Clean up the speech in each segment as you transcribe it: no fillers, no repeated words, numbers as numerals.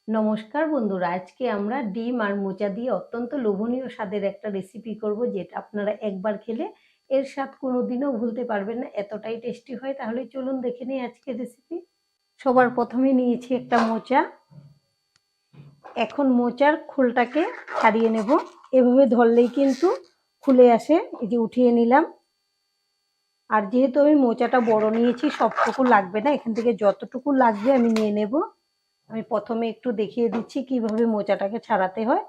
নমস্কার বন্ধুরা, আজকে আমরা ডিম আর মোচা দিয়ে অত্যন্ত লোভনীয় স্বাদের একটা রেসিপি করব, যেটা আপনারা একবার খেলে এর স্বাদ কোনোদিনও ভুলতে পারবেন না, এতটাই টেস্টি হয়। তাহলে চলুন দেখে নিই আজকের রেসিপি। সবার প্রথমে নিয়েছি একটা মোচা। এখন মোচার খোলটাকে ছাড়িয়ে নেব। এভাবে ধরলেই কিন্তু খুলে আসে। এই যে উঠিয়ে নিলাম। আর যেহেতু আমি মোচাটা বড় নিয়েছি, সবটুকু লাগবে না, এখান থেকে যতটুকু লাগবে আমি নিয়ে নেব। আমি প্রথমে একটু দেখিয়ে দিচ্ছি কিভাবে মোচাটাকে ছাড়াতে হয়।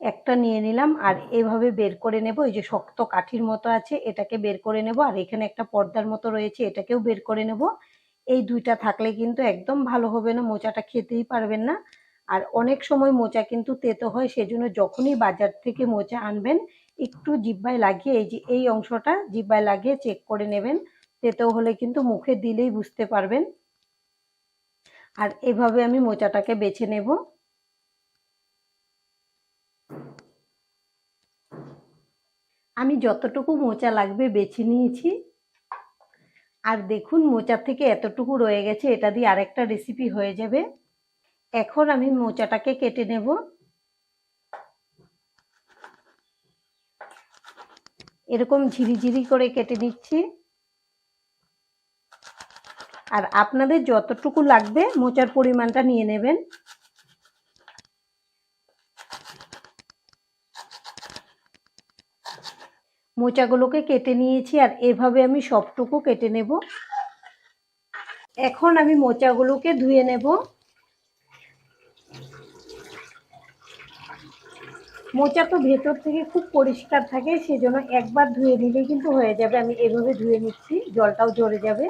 একটা নিয়ে নিলাম আর এভাবে বের করে নেব। এই যে শক্ত কাঠির মতো আছে, এটাকে বের করে নেব। আর এখানে একটা পর্দার মতো রয়েছে, এটাকেও বের করে নেব। এই দুইটা থাকলে কিন্তু একদম ভালো হবে না, মোচাটা খেতেই পারবেন না। আর অনেক সময় মোচা কিন্তু তেতো হয়, সেজন্য যখনই বাজার থেকে মোচা আনবেন একটু জিহ্বায় লাগিয়ে, এই যে এই অংশটা জিহ্বায় লাগিয়ে চেক করে নেবেন। তেতো হলে কিন্তু মুখে দিলেই বুঝতে পারবেন। আর এভাবে আমি মোচাটাকে বেছে নেব। আমি যতটুকু মোচা লাগবে বেছে নিয়েছি। আর দেখুন, মোচার থেকে এতটুকু রয়ে গেছে, এটা দিয়ে আরেকটা রেসিপি হয়ে যাবে। এখন আমি মোচাটাকে কেটে নেব। এরকম ঝিরিঝিরি করে কেটে নিচ্ছি। আর আপনাদের যতটুকু লাগবে মোচার পরিমাণটা নিয়ে নেবেন। মোচাগুলোকে কেটে নিয়েছি আর এভাবে আমি সবটুকু কেটে নেব। এখন আমি মোচাগুলোকে ধুয়ে নেব। মোচা তো ভেতর থেকে খুব পরিষ্কার থাকে, সেজন্য একবার ধুয়ে নিলেই কিন্তু হয়ে যাবে। আমি এভাবে ধুয়ে নিচ্ছি, জলটাও ঝরে যাবে।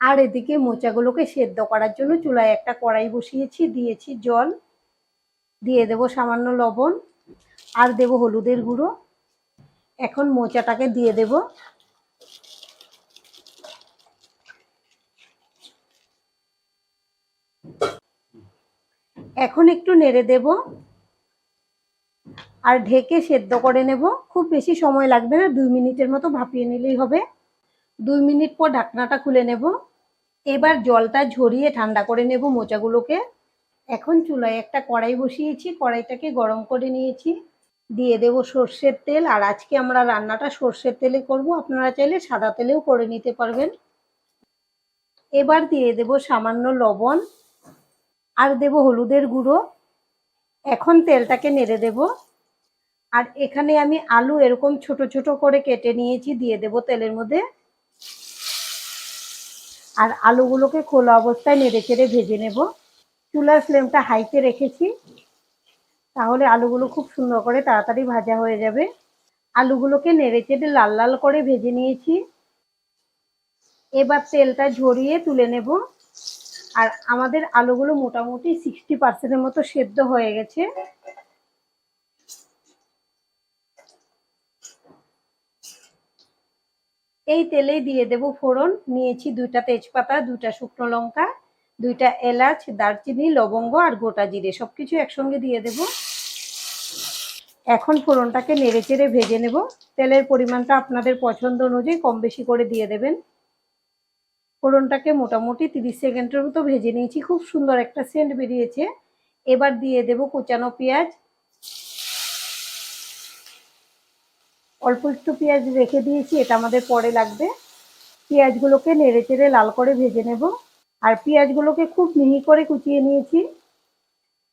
আর এদিকে মোচাগুলোকে সেদ্ধ করার জন্য চুলায় একটা কড়াই বসিয়েছি, দিয়েছি জল, দিয়ে দেব সামান্য লবণ আর দেব হলুদের গুঁড়ো। এখন মোচাটাকে দিয়ে দেব। এখন একটু নেড়ে দেব আর ঢেকে সেদ্ধ করে নেব। খুব বেশি সময় লাগবে না, 2 মিনিটের মতো ভাপিয়ে নিলেই হবে। 2 মিনিট পর ঢাকনাটা খুলে নেব। এবার জলটা ঝরিয়ে ঠান্ডা করে নেব মোচাগুলোকে। এখন চুলায় একটা কড়াই বসিয়েছি, কড়াইটাকে গরম করে নিয়েছি, দিয়ে দেব সর্ষের তেল। আর আজকে আমরা রান্নাটা সর্ষের তেলে করব, আপনারা চাইলে সাদা তেলেও করে নিতে পারবেন। এবার দিয়ে দেব সামান্য লবণ আর দেব হলুদের গুঁড়ো। এখন তেলটাকে নেড়ে দেব। আর এখানে আমি আলু এরকম ছোট ছোট করে কেটে নিয়েছি, দিয়ে দেব তেলের মধ্যে। আর আলুগুলোকে খোলা অবস্থায় নেড়ে চেড়ে ভেজে নেব। চুলার ফ্লেমটা হাইতে রেখেছি, তাহলে আলুগুলো খুব সুন্দর করে তাড়াতাড়ি ভাজা হয়ে যাবে। আলুগুলোকে নেড়ে চেড়ে লাল লাল করে ভেজে নিয়েছি। এবার তেলটা ঝরিয়ে তুলে নেব। আর আমাদের আলুগুলো মোটামুটি 60% মতো সেদ্ধ হয়ে গেছে। এই তেলেই দিয়ে দেব ফোড়ন। নিয়েছি 2টা তেজপাতা, 2টা শুকনো লঙ্কা, 2টা এলাচ, দারচিনি, লবঙ্গ আর গোটা জিরে, সবকিছু একসঙ্গে দিয়ে দেব। এখন ফোড়নটাকে নেড়ে চেড়ে ভেজে নেব। তেলের পরিমাণটা আপনাদের পছন্দ অনুযায়ী কম বেশি করে দিয়ে দেবেন। ফোড়নটাকে মোটামুটি 30 সেকেন্ডের মতো ভেজে নিয়েছি, খুব সুন্দর একটা সেন্ট বেরিয়েছে। এবার দিয়ে দেব কুচানো পেঁয়াজ। অল্প একটু পেঁয়াজ রেখে দিয়েছি, এটা আমাদের পরে লাগবে। পেঁয়াজগুলোকে নেড়ে চেড়ে লাল করে ভেজে নেব। আর পেঁয়াজগুলোকে খুব মিহি করে কুচিয়ে নিয়েছি।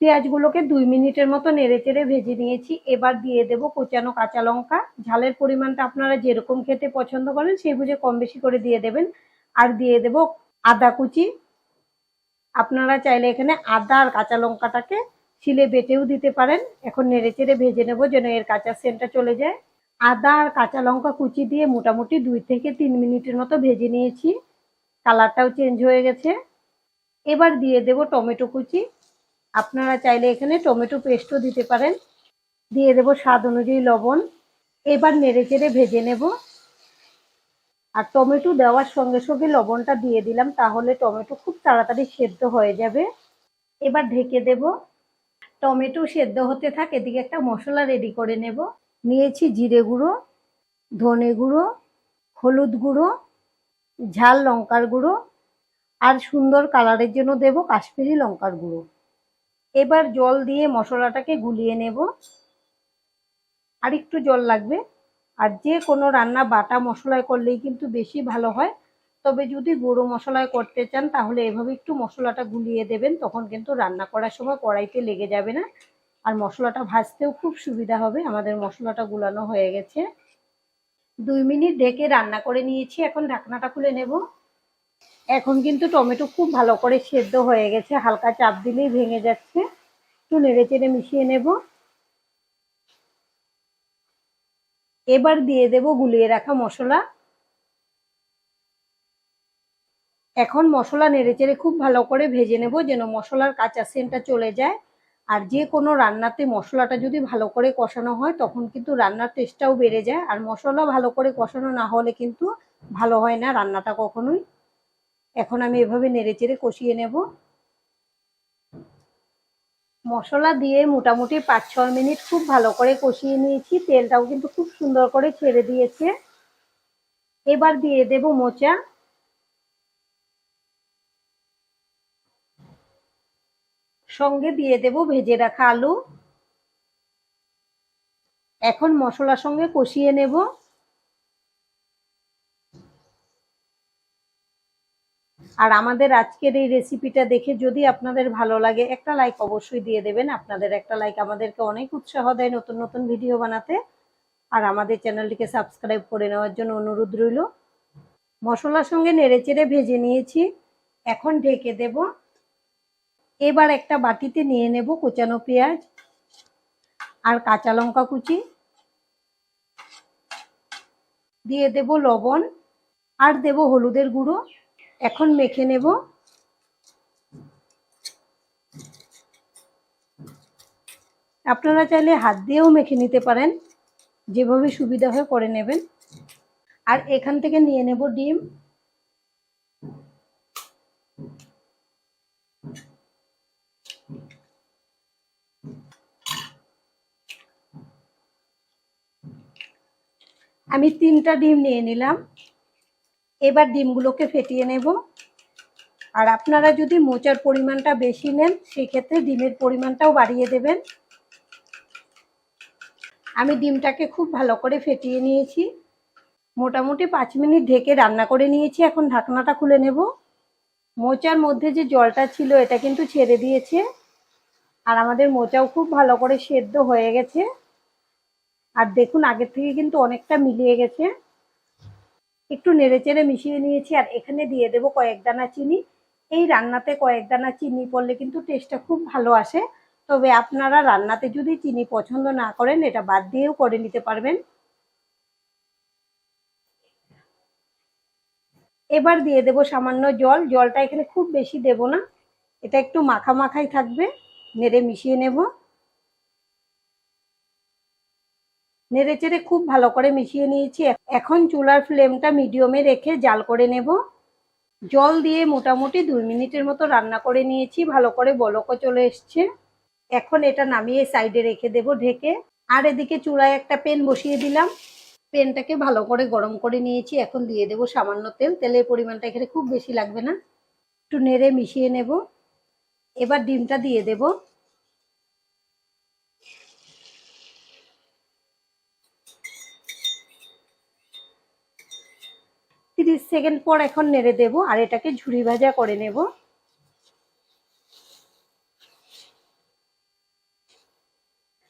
পেঁয়াজগুলোকে 2 মিনিটের মতো নেড়ে চেড়ে ভেজে নিয়েছি। এবার দিয়ে দেব কুচানো কাঁচা লঙ্কা। ঝালের পরিমাণটা আপনারা যেরকম খেতে পছন্দ করেন সেই বুঝে কম বেশি করে দিয়ে দেবেন। আর দিয়ে দেব আদা কুচি। আপনারা চাইলে এখানে আদা আর কাঁচা লঙ্কাটাকে শিলে বেটেও দিতে পারেন। এখন নেড়ে চেড়ে ভেজে নেব যেন এর কাঁচা সেন্টটা চলে যায়। আদা আর কাঁচা লঙ্কা কুচি দিয়ে মোটামুটি 2 থেকে 3 মিনিটের মতো ভেজে নিয়েছি। কালারটাও চেঞ্জ হয়ে গেছে। এবার দিয়ে দেব টমেটো কুচি। আপনারা চাইলে এখানে টমেটো পেস্টও দিতে পারেন। দিয়ে দেব স্বাদ অনুযায়ী লবণ। এবার নেড়ে চেড়ে ভেজে নেব। আর টমেটো দেওয়ার সঙ্গে সঙ্গে লবণটা দিয়ে দিলাম, তাহলে টমেটো খুব তাড়াতাড়ি সেদ্ধ হয়ে যাবে। এবার ঢেকে দেব। টমেটো সেদ্ধ হতে থাক, এদিকে একটা মশলা রেডি করে নেব। নিয়েছি জিরে গুঁড়ো, ধনে গুঁড়ো, হলুদ গুঁড়ো, ঝাল লঙ্কার গুঁড়ো, আর সুন্দর কালারের জন্য দেব কাশ্মীরি লঙ্কার গুঁড়ো। এবার জল দিয়ে মশলাটাকে গুলিয়ে নেব। আর একটু জল লাগবে। আর যে কোনো রান্না বাটা মশলায় করলেই কিন্তু বেশি ভালো হয়, তবে যদি গুঁড়ো মশলায় করতে চান তাহলে এভাবে একটু মশলাটা গুলিয়ে দেবেন, তখন কিন্তু রান্না করার সময় কড়াইতে লেগে যাবে না, আর মশলাটা ভাজতেও খুব সুবিধা হবে। আমাদের মশলাটা গুলানো হয়ে গেছে। 2 মিনিট ঢেকে রান্না করে নিয়েছি, এখন ঢাকনাটা খুলে নেব। এখন কিন্তু টমেটো খুব ভালো করে সেদ্ধ হয়ে গেছে, হালকা চাপ দিলেই ভেঙে যাচ্ছে। একটু নেড়ে চেড়ে মিশিয়ে নেব। এবার দিয়ে দেব গুলিয়ে রাখা মশলা। এখন মশলা নেড়েচেড়ে খুব ভালো করে ভেজে নেব, যেন মশলার কাঁচা সেন্টটা চলে যায়। আর যে কোনো রান্নাতে মশলাটা যদি ভালো করে কষানো হয় তখন কিন্তু রান্নার টেস্টটাও বেড়ে যায়, আর মশলা ভালো করে কষানো না হলে কিন্তু ভালো হয় না রান্নাটা কখনোই। এখন আমি এভাবে নেড়েচেড়ে কষিয়ে নেব। মশলা দিয়ে মোটামুটি 5-6 মিনিট খুব ভালো করে কষিয়ে নিয়েছি, তেলটাও কিন্তু খুব সুন্দর করে ছেড়ে দিয়েছে। এবার দিয়ে দেব মোচা। সঙ্গে দিয়ে দেব ভেজে রাখা আলু। এখন মশলার সঙ্গে কষিয়ে নেব। আর আমাদের আজকের এই রেসিপিটা দেখে যদি আপনাদের ভালো লাগে একটা লাইক অবশ্যই দিয়ে দেবেন। আপনাদের একটা লাইক আমাদেরকে অনেক উৎসাহ দেয় নতুন নতুন ভিডিও বানাতে। আর আমাদের চ্যানেলটিকে সাবস্ক্রাইব করে নেওয়ার জন্য অনুরোধ রইল। মশলার সঙ্গে নেড়েচেড়ে ভেজে নিয়েছি, এখন ঢেকে দেব। এবার একটা বাটিতে নিয়ে নেব কোচানো পেঁয়াজ আর কাঁচা লঙ্কা কুচি, দিয়ে দেব লবণ আর দেব হলুদের গুঁড়ো। এখন মেখে নেব। আপনারা চাইলে হাত দিয়েও মেখে নিতে পারেন, যেভাবে সুবিধা হয় করে নেবেন। আর এখান থেকে নিয়ে নেব ডিম। আমি 3টা ডিম নিয়ে নিলাম। এবার ডিমগুলোকে ফেটিয়ে নেব। আর আপনারা যদি মোচার পরিমাণটা বেশি নেন সেক্ষেত্রে ডিমের পরিমাণটাও বাড়িয়ে দেবেন। আমি ডিমটাকে খুব ভালো করে ফেটিয়ে নিয়েছি। মোটামুটি 5 মিনিট ঢেকে রান্না করে নিয়েছি, এখন ঢাকনাটা খুলে নেব। মোচার মধ্যে যে জলটা ছিল এটা কিন্তু ছেড়ে দিয়েছে, আর আমাদের মোচাও খুব ভালো করে সেদ্ধ হয়ে গেছে। আর দেখুন আগের থেকে কিন্তু অনেকটা মিলিয়ে গেছে। একটু নেড়েচেড়ে মিশিয়ে নিয়েছি, আর এখানে দিয়ে দেব কয়েক দানা চিনি। এই রান্নাতে কয়েক দানা চিনি পড়লে কিন্তু টেস্টটা খুব ভালো আসে, তবে আপনারা রান্নাতে যদি চিনি পছন্দ না করেন এটা বাদ দিয়েও করে নিতে পারবেন। এবার দিয়ে দেব সামান্য জল। জলটা এখানে খুব বেশি দেব না, এটা একটু মাখা মাখাই থাকবে। নেড়ে মিশিয়ে নেব। নেড়েচেড়ে খুব ভালো করে মিশিয়ে নিয়েছি। এখন চুলার ফ্লেমটা মিডিয়ামে রেখে জাল করে নেব। জল দিয়ে মোটামুটি 2 মিনিটের মতো রান্না করে নিয়েছি, ভালো করে বলকও চলে এসছে। এখন এটা নামিয়ে সাইডে রেখে দেব ঢেকে। আর এদিকে চুলায় একটা প্যান বসিয়ে দিলাম। প্যানটাকে ভালো করে গরম করে নিয়েছি, এখন দিয়ে দেব সামান্য তেল। তেলের পরিমাণটা এখানে খুব বেশি লাগবে না। একটু নেড়ে মিশিয়ে নেব। এবার ডিমটা দিয়ে দেব। 30 সেকেন্ড পর এখন নেড়ে দেব, আর এটাকে ঝুরি ভাজা করে নেব।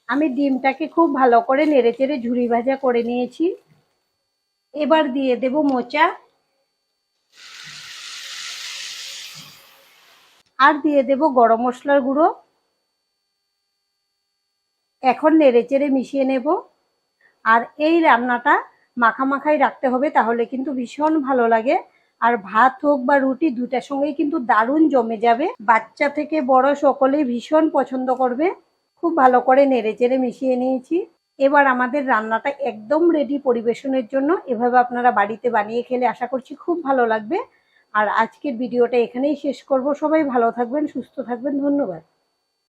আমি ডিমটাকে খুব ভালো করে নেড়েচেড়ে ঝুরি ভাজা করে নিয়েছি। এবার দিয়ে দেব মোচা, আর দিয়ে দেব গরম মশলার গুঁড়ো। এখন নেড়েচেড়ে মিশিয়ে নেব। আর এই রান্নাটা মাখামাখাই রাখতে হবে, তাহলে কিন্তু ভীষণ ভালো লাগে। আর ভাত হোক বা রুটি দুটার সঙ্গেই কিন্তু দারুণ জমে যাবে। বাচ্চা থেকে বড় সকলেই ভীষণ পছন্দ করবে। খুব ভালো করে নেড়েচেড়ে মিশিয়ে নিয়েছি। এবার আমাদের রান্নাটা একদম রেডি পরিবেশনের জন্য। এভাবে আপনারা বাড়িতে বানিয়ে খেলে আশা করছি খুব ভালো লাগবে। আর আজকের ভিডিওটা এখানেই শেষ করব। সবাই ভালো থাকবেন, সুস্থ থাকবেন। ধন্যবাদ।